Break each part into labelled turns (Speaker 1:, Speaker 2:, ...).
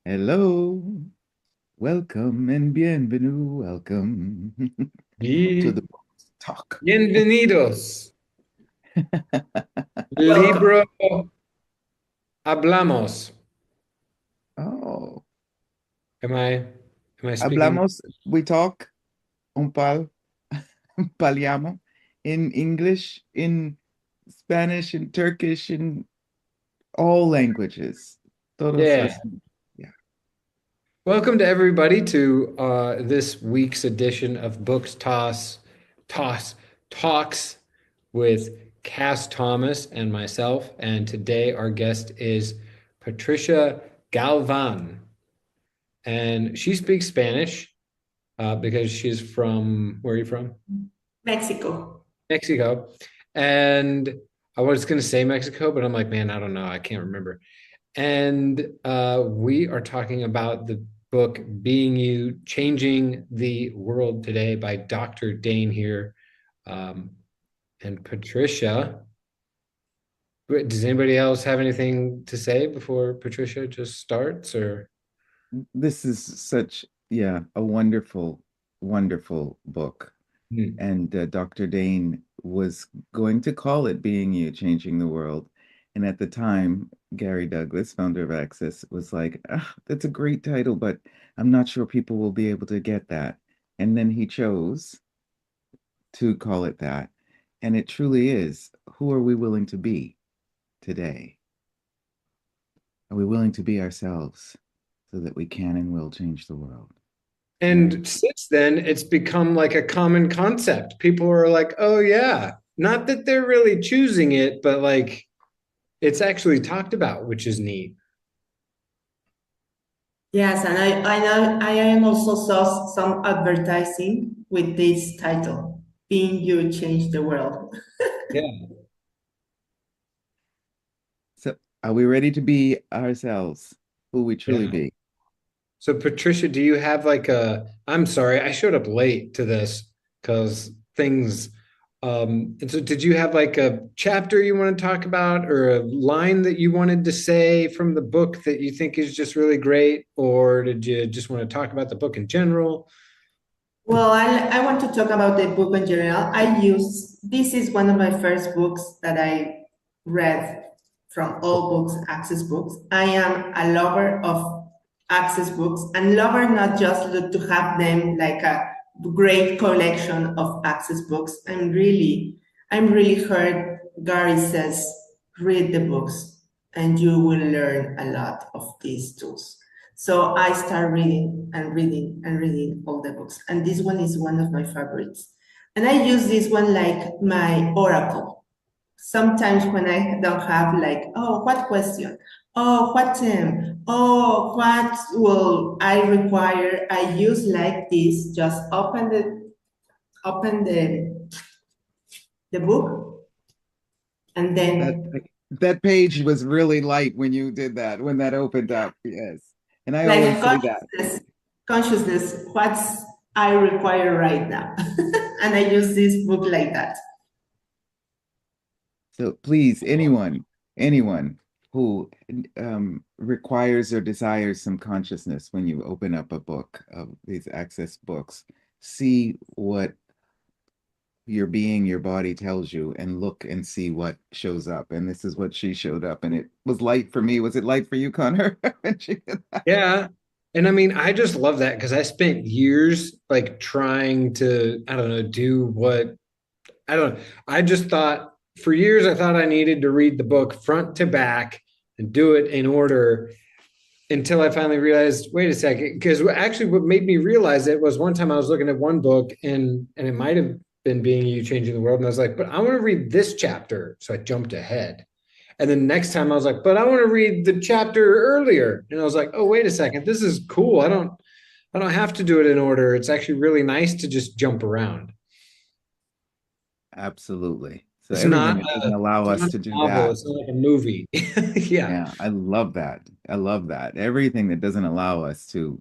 Speaker 1: Hello, welcome and bienvenue, welcome to
Speaker 2: Bi-
Speaker 1: the Books Talk.
Speaker 2: Bienvenidos.
Speaker 3: Welcome.
Speaker 2: Libro hablamos.
Speaker 1: Oh,
Speaker 2: Am I speaking?
Speaker 1: hablamos, we talk, paliamo in English, in Spanish, in Turkish, in all languages. Todos
Speaker 2: Yeah.
Speaker 1: las, yeah.
Speaker 2: Welcome to everybody to this week's edition of Toss Talks with Cass Thomas and myself. And today our guest is Patricia Galvan. And she speaks Spanish because she's from, where are you from?
Speaker 3: Mexico.
Speaker 2: Mexico. And I was going to say Mexico, but I'm like, man, I don't know. I can't remember. And we are talking about the book Being You, Changing the World Today by Dr. Dane here. And Patricia. Does anybody else have anything to say before Patricia just starts? Or
Speaker 1: This is such, yeah, a wonderful, wonderful book.
Speaker 2: Hmm.
Speaker 1: And Dr. Dane was going to call it Being You, Changing the World. And at the time, Gary Douglas, founder of Access, was like, that's a great title, but I'm not sure people will be able to get that. And then he chose to call it that. And it truly is, who are we willing to be today? Are we willing to be ourselves so that we can and will change the world?
Speaker 2: And since then, it's become like a common concept. People are like, oh, yeah, not that they're really choosing it, but like it's actually talked about, which is neat.
Speaker 3: Yes, and I know I also saw some advertising with this title, Being You Change the World.
Speaker 2: Yeah.
Speaker 1: So, are we ready to be ourselves, who we truly
Speaker 2: Yeah.
Speaker 1: be?
Speaker 2: So, Patricia, do you have like I'm sorry, I showed up late to this because things, and so did you have like a chapter you want to talk about or a line that you wanted to say from the book that you think is just really great? Or did you just want to talk about the book in general?
Speaker 3: Well, I want to talk about the book in general. This is one of my first books that I read from all books, Access books. I am a lover of Access books and lover not just to have them like a great collection of Access books. I'm really heard Gary says, read the books and you will learn a lot of these tools. So I start reading and reading and reading all the books. And this one is one of my favorites. And I use this one like my oracle. Sometimes when I don't have like, oh, what question? Oh, what term? Oh, what will I require? I use like this, just open the book and
Speaker 1: That
Speaker 3: then
Speaker 1: that page was really light when you did that, when that opened up. Yes. And I
Speaker 3: like
Speaker 1: always say that.
Speaker 3: consciousness, what's I require right now. And I use this book like that.
Speaker 1: So please, anyone who requires or desires some consciousness when you open up a book of these access books, see what your being, your body tells you, and look and see what shows up. And this is what she showed up, and it was light for me. Was it light for you, Connor? When she did that?
Speaker 2: Yeah. And I mean, I just love that because I spent years like trying to, I don't know, do what I don't know. I just thought for years, I thought I needed to read the book front to back and do it in order until I finally realized, wait a second, because actually what made me realize it was one time I was looking at one book and it might have been Being You Changing the World. And I was like, but I want to read this chapter. So I jumped ahead. And then next time I was like, but I want to read the chapter earlier. And I was like, oh, wait a second, this is cool. I don't have to do it in order. It's actually really nice to just jump around.
Speaker 1: Absolutely. So
Speaker 2: It's
Speaker 1: everything
Speaker 2: not
Speaker 1: that doesn't allow
Speaker 2: it's
Speaker 1: us
Speaker 2: not
Speaker 1: to
Speaker 2: a
Speaker 1: do
Speaker 2: novel.
Speaker 1: that.
Speaker 2: It's not like a movie. Yeah.
Speaker 1: Yeah, I love that. I love that. Everything that doesn't allow us to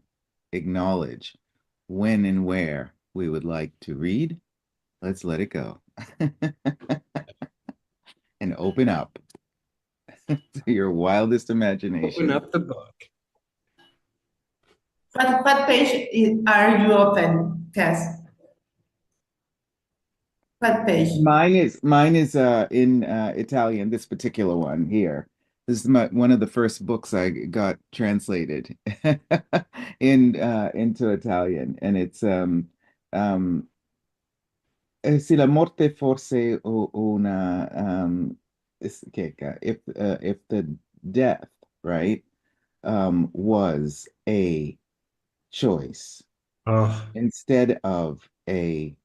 Speaker 1: acknowledge when and where we would like to read, let's let it go and open up to your wildest
Speaker 2: Open
Speaker 1: imagination.
Speaker 2: up the book.
Speaker 3: what page are you open, Cass? What page?
Speaker 1: Mine is in Italian, this particular one here. This is one of the first books I got translated into Italian, and it's sì, la morte forse una if the death, right, was a choice
Speaker 2: Oh,
Speaker 1: instead of a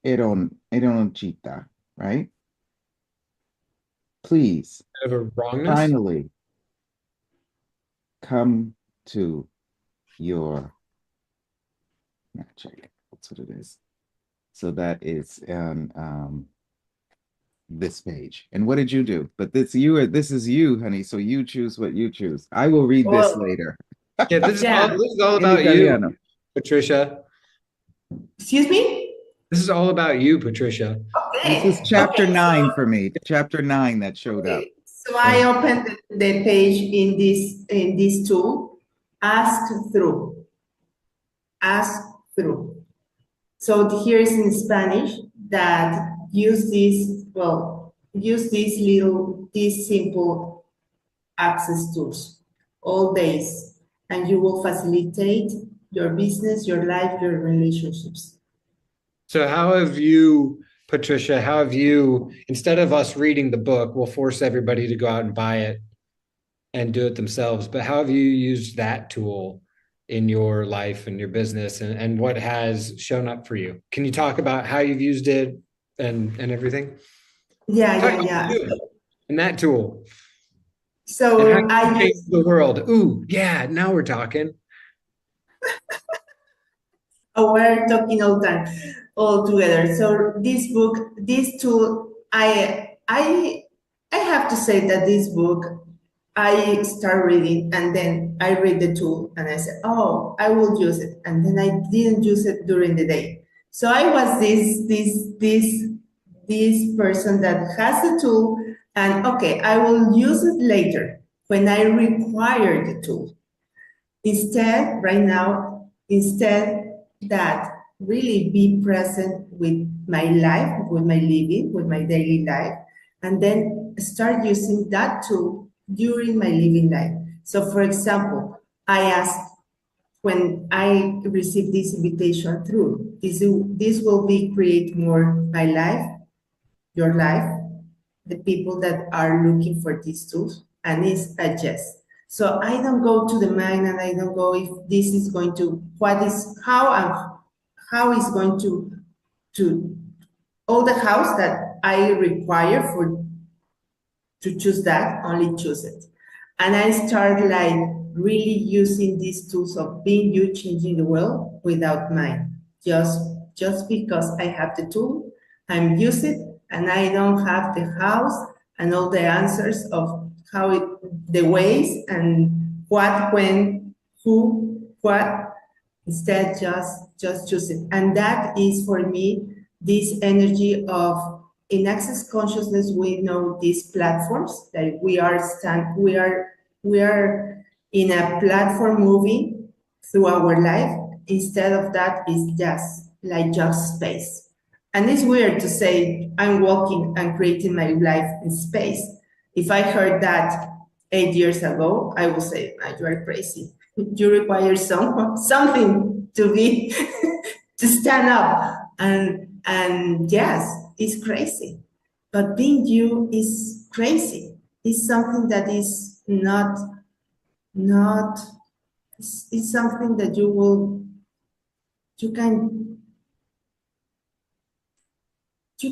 Speaker 1: eroncita, right? Please,
Speaker 2: kind of a wrongness.
Speaker 1: finally come to your magic. That's what it is. So that is on this page. And what did you do? But this is you, honey. So you choose what you choose. I will read this
Speaker 3: Well,
Speaker 1: later.
Speaker 2: Yeah,
Speaker 3: yeah.
Speaker 2: this is all
Speaker 1: In
Speaker 2: about you,
Speaker 1: Italiano.
Speaker 2: Patricia.
Speaker 3: Excuse me?
Speaker 2: This is all about you, Patricia.
Speaker 1: This is
Speaker 3: Okay.
Speaker 1: chapter
Speaker 3: Okay.
Speaker 1: 9 for me. Chapter 9 that showed up.
Speaker 3: Okay. So I opened the page in this tool, ask through. Ask through. So here is in Spanish that use these simple access tools all days, and you will facilitate your business, your life, your relationships.
Speaker 2: So how have you, Patricia, instead of us reading the book, we'll force everybody to go out and buy it and do it themselves, but how have you used that tool in your life and your business, and what has shown up for you? Can you talk about how you've used it and everything?
Speaker 3: Yeah.
Speaker 2: And that tool.
Speaker 3: So
Speaker 2: And how
Speaker 3: I
Speaker 2: you change
Speaker 3: use,
Speaker 2: the world. Ooh, yeah, now we're talking.
Speaker 3: oh, we're talking all together. So this tool, I have to say that this book, I start reading and then I read the tool and I said, oh, I will use it. And then I didn't use it during the day. So I was this person that has the tool and okay, I will use it later when I require the tool. Instead, right now, instead that really be present with my life, with my living, with my daily life, and then start using that tool during my living life. So, for example, I asked when I receive this invitation through this will be create more my life, your life, the people that are looking for these tools, and it's a yes. So I don't go to the mind and I don't go if this is going to how is going to all the house that I require for to choose that, only choose it. And I start like really using these tools of being you changing the world without mine. Just because I have the tool, I'm use it and I don't have the house and all the answers of how it the ways and what, when, who, what. Instead, just choose it. And that is for me this energy of in access consciousness. We know these platforms that we are in a platform moving through our life. Instead of that, is just space. And it's weird to say I'm walking and creating my life in space. If I heard that 8 years ago, I would say, "Ah, you are crazy. You require something to be to stand up." And yes, it's crazy. But being you is crazy. It's something that is not it's something that you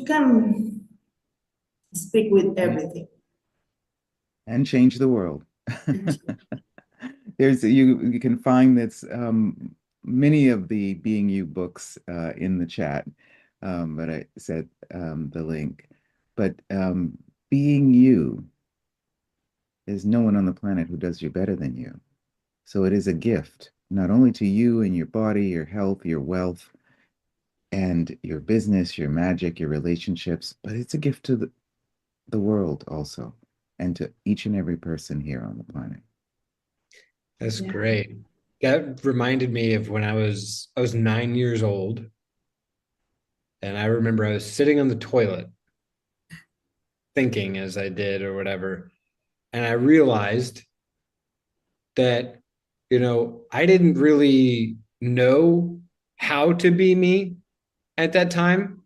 Speaker 3: can speak with everything.
Speaker 1: And change the world. You can find this many of the Being You books in the chat, but I said the link. But being you, there's no one on the planet who does you better than you. So it is a gift, not only to you and your body, your health, your wealth, and your business, your magic, your relationships, but it's a gift to the world also, and to each and every person here on the planet.
Speaker 2: That's
Speaker 3: Yeah.
Speaker 2: great. That reminded me of when I was 9 years old, and I remember I was sitting on the toilet thinking as I did or whatever, and I realized that, I didn't really know how to be me at that time.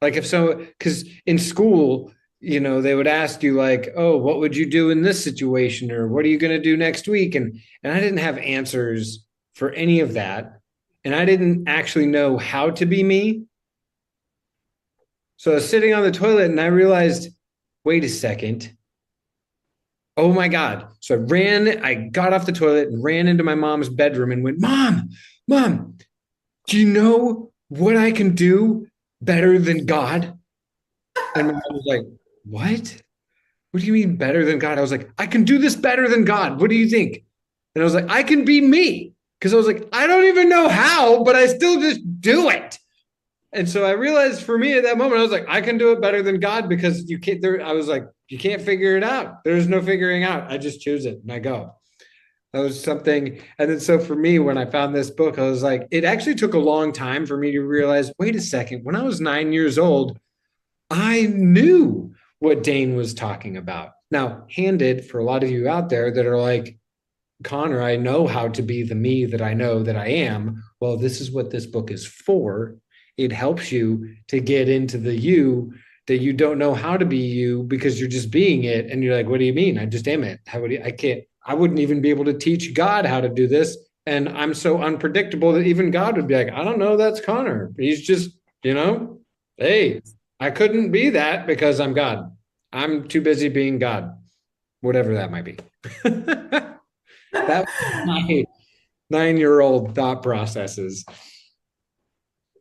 Speaker 2: Like if so, because in school, they would ask you like, "Oh, what would you do in this situation?" or "What are you going to do next week?" And I didn't have answers for any of that, and I didn't actually know how to be me. So I was sitting on the toilet, and I realized, wait a second. Oh my God. So I got off the toilet and ran into my mom's bedroom and went, Mom, do you know what I can do better than God? And my mom was like, What? What do you mean better than God? I was like, I can do this better than God. What do you think? And I was like, I can be me. Because I was like, I don't even know how, but I still just do it. And so I realized for me at that moment, I was like, I can do it better than God because you can't. I was like, you can't figure it out. There's no figuring out. I just choose it and I go. That was something. And then so for me, when I found this book, I was like, it actually took a long time for me to realize, wait a second, when I was 9 years old, I knew what Dane was talking about. Now, handed for a lot of you out there that are like, Connor, I know how to be the me that I know that I am. Well, this is what this book is for. It helps you to get into the you that you don't know how to be you because you're just being it. And you're like, what do you mean? I just am it. I can't, I wouldn't even be able to teach God how to do this. And I'm so unpredictable that even God would be like, I don't know, that's Connor. He's just, hey, I couldn't be that because I'm God. I'm too busy being God, whatever that might be. That was my 9-year-old thought processes.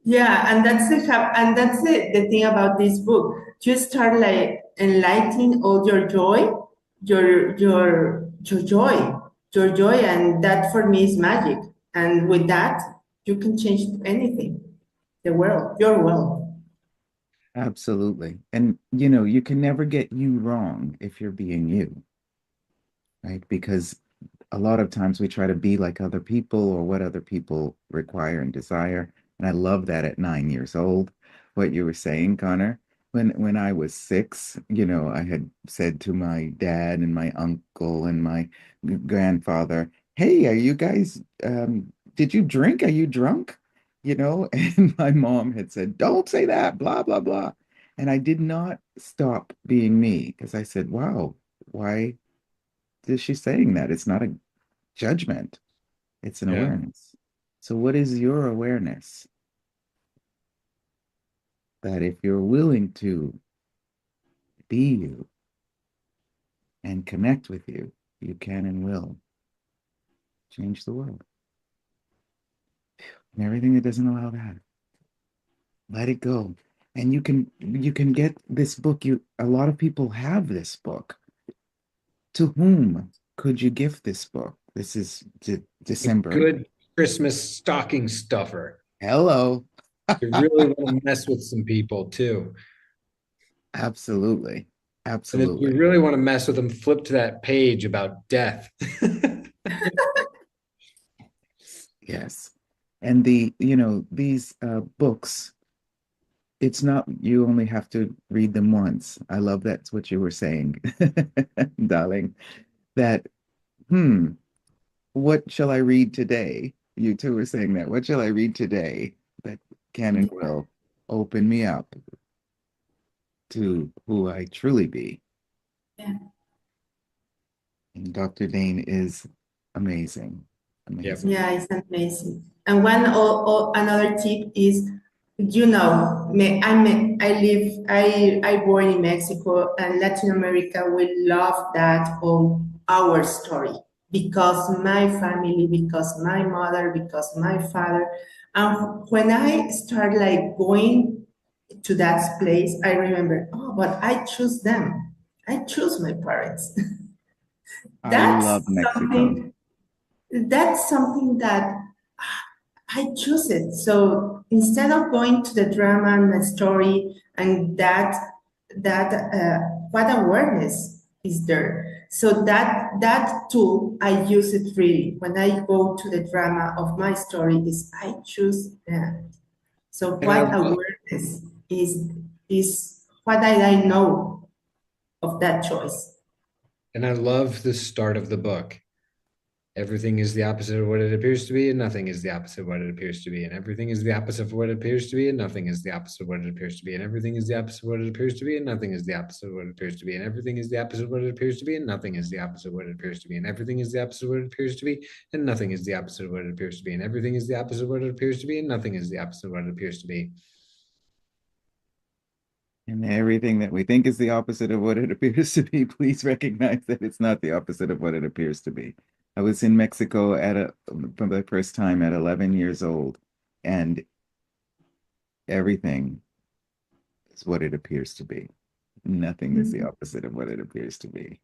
Speaker 3: Yeah, and the thing about this book. You start like enlightening all your joy, your joy, and that for me is magic. And with that, you can change anything, the world, your world.
Speaker 1: Absolutely. And you can never get you wrong if you're being you, right? Because a lot of times we try to be like other people or what other people require and desire. And I love that at 9 years old, what you were saying, Connor. When I was six, I had said to my dad and my uncle and my grandfather, "Hey, are you guys, did you drink? Are you drunk?" And my mom had said, "Don't say that, blah, blah, blah." And I did not stop being me because I said, wow, why is she saying that? It's not a judgment, it's an
Speaker 2: Yeah.
Speaker 1: awareness. So, what is your awareness? That if you're willing to be you and connect with you, you can and will change the world. And everything that doesn't allow that, let it go. And you can get this book. A lot of people have this book. To whom could you gift this book? This is
Speaker 2: A
Speaker 1: December.
Speaker 2: good Christmas stocking stuffer.
Speaker 1: Hello.
Speaker 2: You really want to mess with some people too.
Speaker 1: Absolutely.
Speaker 2: And if you
Speaker 1: Absolutely.
Speaker 2: really want to mess with them, flip to that page about death.
Speaker 1: Yes. And these books, it's not, you only have to read them once. I love that's what you were saying, darling, that, hmm, what shall I read today? You two were saying that. What shall I read today that can and will open me up to who I truly be?
Speaker 3: Yeah.
Speaker 1: And Dr. Dane is amazing.
Speaker 2: Yep.
Speaker 1: Amazing.
Speaker 3: Yeah, it's amazing. And another tip is, I born in Mexico, and Latin America will love that of our story because my family, because my mother, because my father. And when I start like going to that place, I remember, oh, but I choose them. I choose my parents.
Speaker 1: I
Speaker 3: That's
Speaker 1: love Mexico.
Speaker 3: something that's something that I choose it. So instead of going to the drama and the story and that what awareness is there. So that tool, I use it freely. When I go to the drama of my story, is I choose that. So what awareness is what did I know of that choice?
Speaker 2: And I love the start of the book. Everything is the opposite of what it appears to be, and nothing is the opposite of what it appears to be. And everything is the opposite of what it appears to be, and nothing is the opposite of what it appears to be. And everything is the opposite of what it appears to be, and nothing is the opposite of what it appears to be. And everything is the opposite of what it appears to be, and nothing is the opposite of what it appears to be. And everything is the opposite of what it appears to be, and nothing is the opposite of what it appears to be. And everything is the opposite of what it appears to be, and nothing is the opposite of what it appears to be.
Speaker 1: And everything that we think is the opposite of what it appears to be, please recognize that it's not the opposite of what it appears to be. I was in Mexico for the first time at 11 years old, and everything is what it appears to be. Nothing is the opposite of what it appears to be.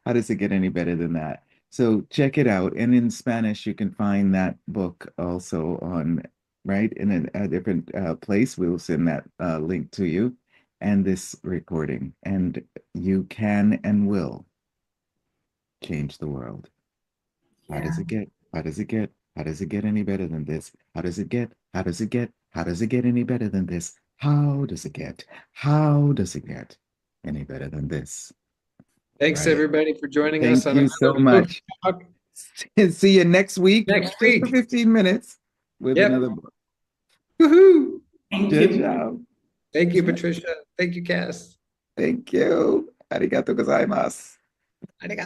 Speaker 1: How does it get any better than that? So check it out. And in Spanish, you can find that book also on, right, in a different place. We'll send that link to you and this recording. And you can and will change the world.
Speaker 3: Yeah.
Speaker 1: How does it get? How does it get? How does it get any better than this? How does it get? How does it get? How does it get any better than this? How does it get? How does it get any better than this?
Speaker 2: Thanks,
Speaker 1: Right.
Speaker 2: everybody, for joining
Speaker 1: Thank
Speaker 2: us on
Speaker 1: you so
Speaker 2: another
Speaker 1: much.
Speaker 2: book
Speaker 1: See you next week.
Speaker 2: next
Speaker 1: Just for
Speaker 2: week.
Speaker 1: 15 minutes with
Speaker 2: Yep.
Speaker 1: another book.
Speaker 2: Woohoo!
Speaker 3: Thank
Speaker 1: Good
Speaker 3: you.
Speaker 1: job.
Speaker 2: Thank you, Patricia. Thank you, Cass.
Speaker 1: Thank you. Arigato gozaimasu.
Speaker 2: Arigato.